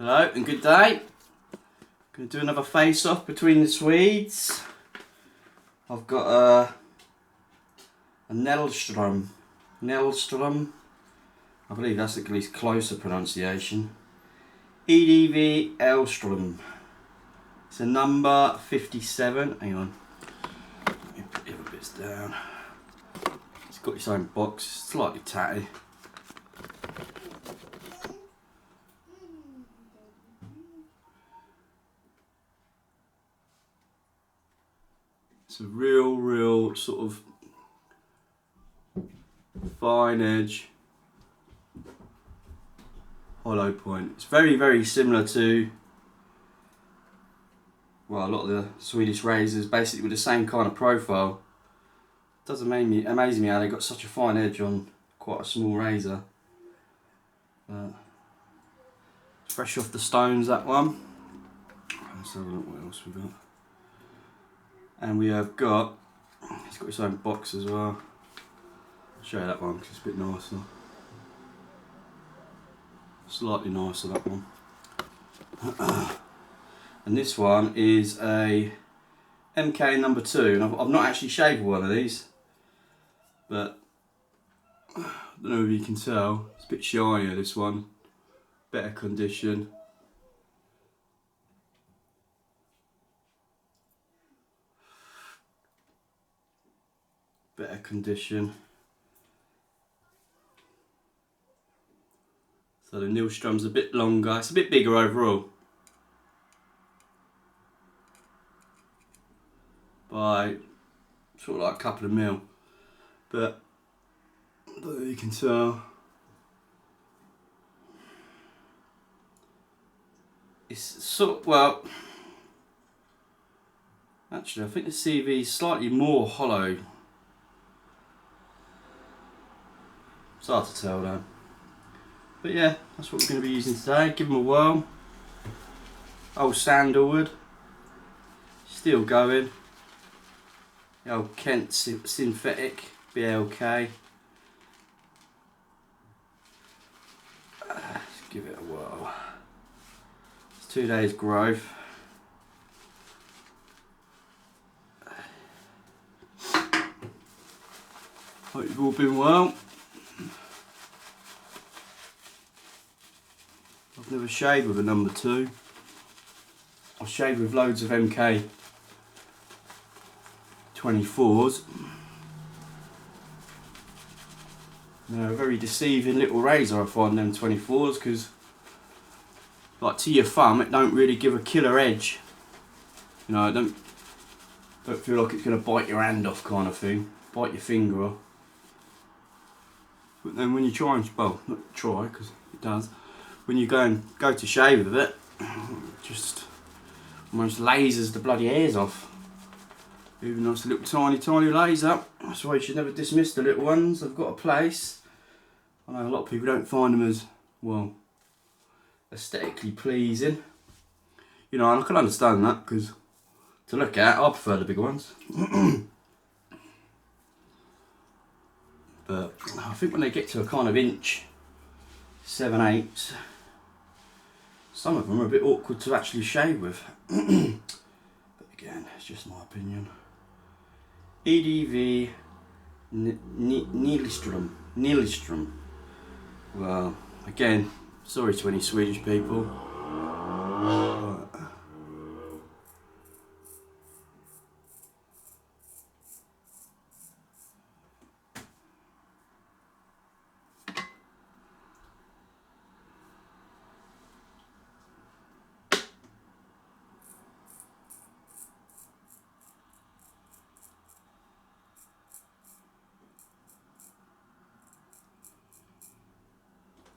Hello and good day. Going to do another face off between the Swedes. I've got a Neistrom. I believe that's at least closer pronunciation. Edv Neistrom. It's a number 57. Hang on. Let me put the other bits down. It's got its own box, slightly tatty. It's a real sort of fine edge, hollow point. It's very similar to, well, a lot of the Swedish razors, basically with the same kind of profile. It does amaze me how they got such a fine edge on quite a small razor. It's fresh off the stones, that one. Let's have a look what else we got. And we have got, it's got its own box as well. I'll show you that one because it's a bit nicer. Slightly nicer, that one. And this one is a MK No.2, and I've not actually shaved one of these, but I don't know if you can tell, it's a bit shinier, this one. Better condition. Better condition. So the Neilstrom's a bit longer, it's a bit bigger overall. By sort of like a couple of mil. But I don't know if you can tell. It's sort of, well, actually I think the CV is slightly more hollow. It's hard to tell though. But yeah, that's what we're going to be using today. Give them a whirl. Old sandalwood. Still going. The old Kent synthetic BLK. Let's give it a whirl. It's 2 days growth. Hope you've all been well. I've never shaved with a No.2. I've shaved with loads of MK 24s. They're a very deceiving little razor, I find, them 24s, because like to your thumb it don't really give a killer edge. You know, I don't feel like it's going to bite your hand off kind of thing, bite your finger off. But then when you try and, well, not try because it does, when you go to shave with it, just almost lasers the bloody hairs off. Even though it's a little tiny laser, that's why you should never dismiss the little ones. They've got a place. I know a lot of people don't find them as, well, aesthetically pleasing. You know, and I can understand that, because to look at, I prefer the big ones. But I think when they get to a kind of inch, 7/8, some of them are a bit awkward to actually shave with. But again, it's just my opinion. Edv Neistrom. Well, again, sorry to any Swedish people.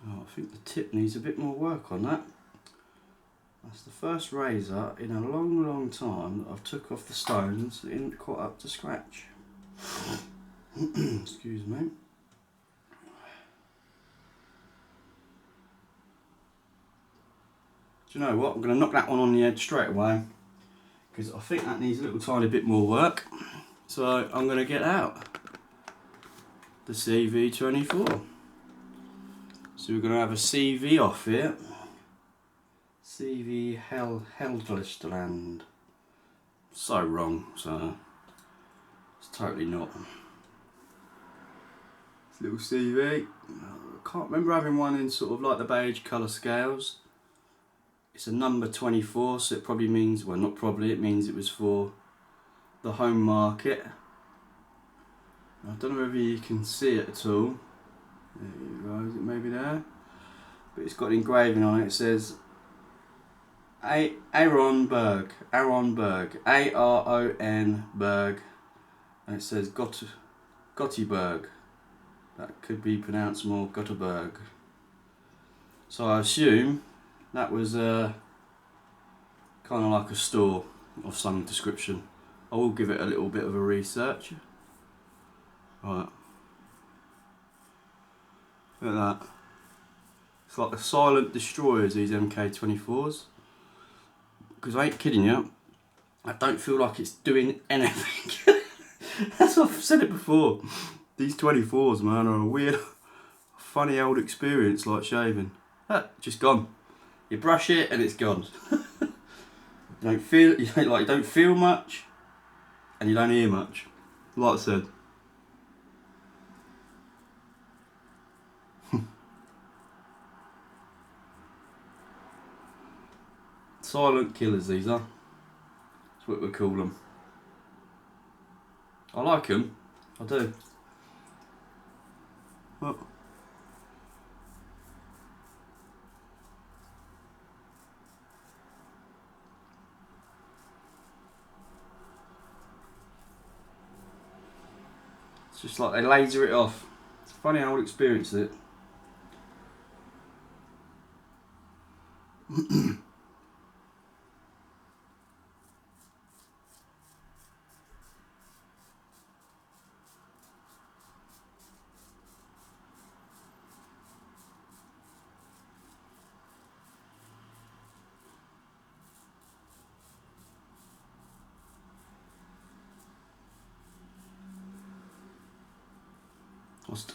Oh, I think the tip needs a bit more work on that. That's the first razor in a long time that I've took off the stones that isn't quite up to scratch. Excuse me. Do you know what? I'm going to knock that one on the edge straight away, because I think that needs a little tiny bit more work. So I'm going to get out the CV24. So we're going to have a CV off here. CV Heljestrand. So wrong, so it's totally not. This little CV. I can't remember having one in sort of like the beige colour scales. It's a number 24, so it probably means, well not probably, it means it was for the home market. I don't know whether you can see it at all. There you go, is it maybe there? But it's got an engraving on it. It says Aaron Berg, A-R-O-N Berg, and it says Gothenburg. That could be pronounced more Gothenburg. So I assume that was kind of like a store of some description. I will give it a little bit of a research. Right. Look at that. It's like the silent destroyers, these MK24s. Because I ain't kidding you, I don't feel like it's doing anything. That's what I've said it before. These 24s, man, are a weird, funny old experience like shaving. Just gone. You brush it and it's gone. You don't feel much, and you don't hear much. Like I said. Silent killers, these are. That's what we call them. I like them. I do. Oh. It's just like they laser it off. It's a funny old experience, is it?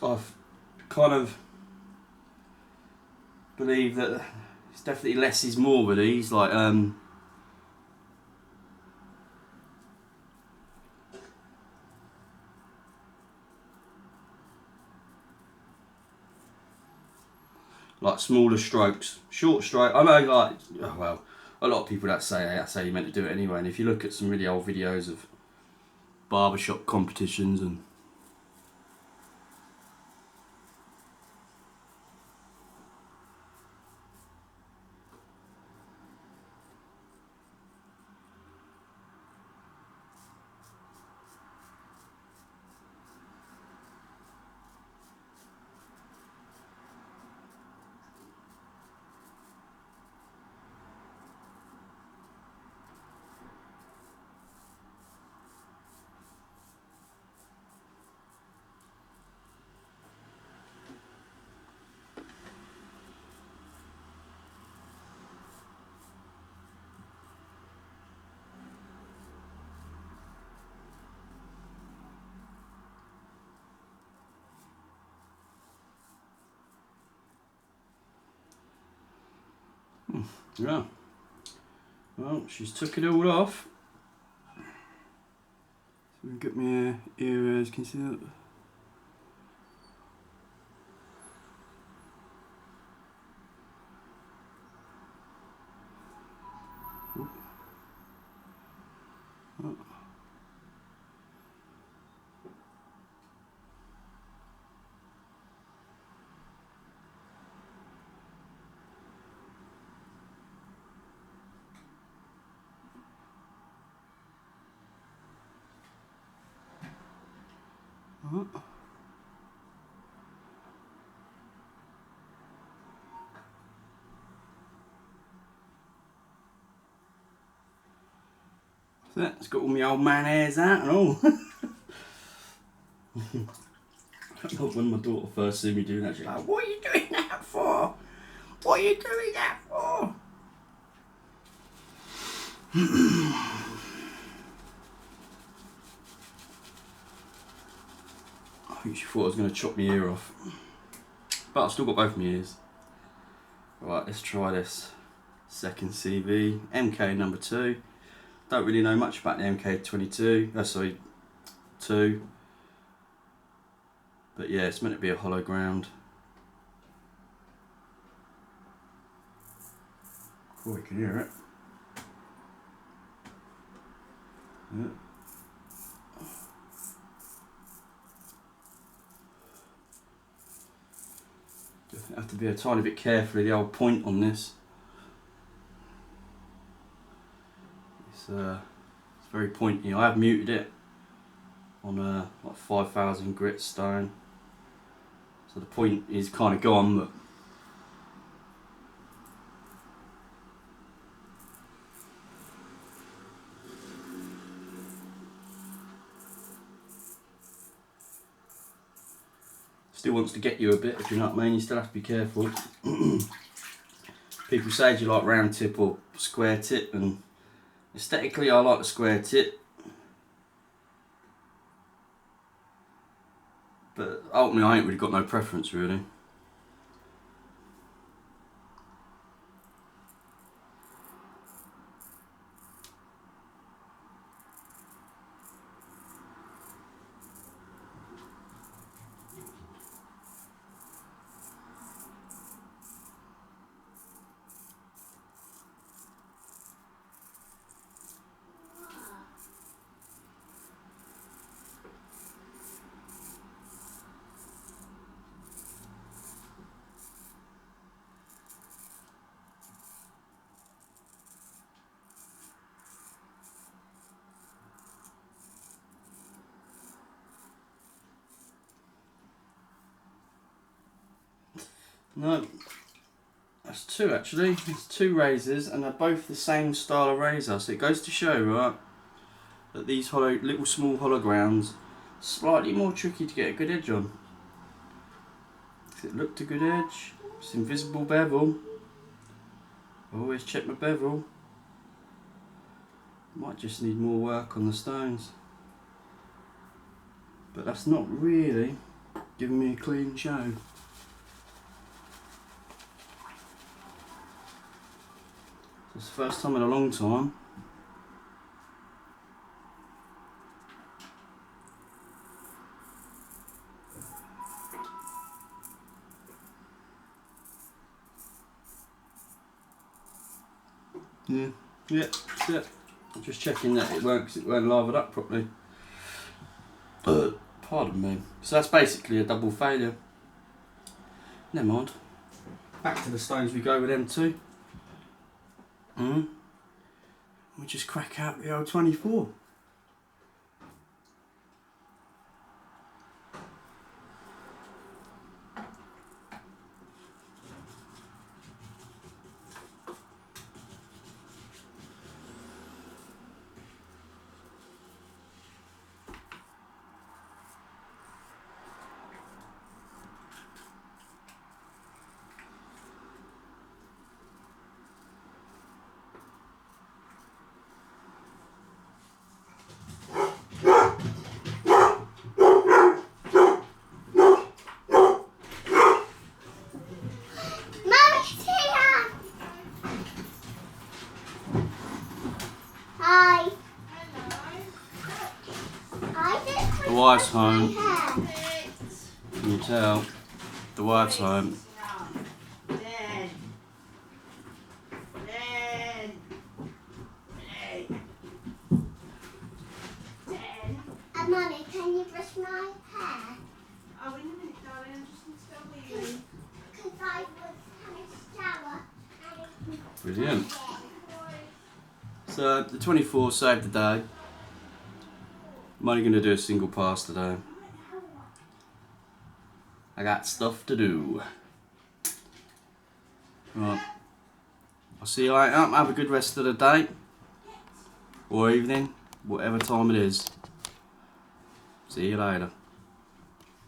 I've kind of believe that it's definitely less is more with these, like smaller strokes, short stroke. I know, like, oh, well, a lot of people that say that's how you're meant to do it anyway. And if you look at some really old videos of barbershop competitions and yeah. Well, she's took it all off. So we can get my ears. Can you see that? Oh. Oh. It's got all my old man hairs out and all. When my daughter first see me doing that, she's like, "What are you doing that for? What are you doing that for?" I think she thought I was going to chop my ear off. But I've still got both my ears. Right, let's try this. second CV, MK number 2. Don't really know much about the MK22, 2. But yeah, it's meant to be a hollow ground. Oh, we can hear it. Yeah. Have to be a tiny bit careful of the old point on this. It's very pointy. I have muted it on like 5,000 grit stone, so the point is kind of gone, but still wants to get you a bit, if you know what I mean. You still have to be careful. People say, do you like round tip or square tip? And aesthetically I like the square tip, but ultimately I ain't really got no preference really. No, that's 2 actually. It's 2 razors and they're both the same style of razor, so it goes to show, right, that these little small hollow grounds slightly more tricky to get a good edge on. Does it look a good edge? It's invisible bevel. I always check my bevel. Might just need more work on the stones, but that's not really giving me a clean show. It's the first time in a long time. Yeah, that's it. I'm just checking that it works, it weren't lathered up properly. Pardon me. So that's basically a double failure. Never mind. Back to the stones we go with them 2. We just crack out the old 24. The wife's home. Can you tell? The wife's home. Mummy, can you brush my hair? Oh, in a minute, darling. I'm just going to go with you. Because I was having a shower. Brilliant. So the 24 saved the day. I'm only going to do a single pass today. I got stuff to do. Right. I'll see you later. Have a good rest of the day. Or evening. Whatever time it is. See you later.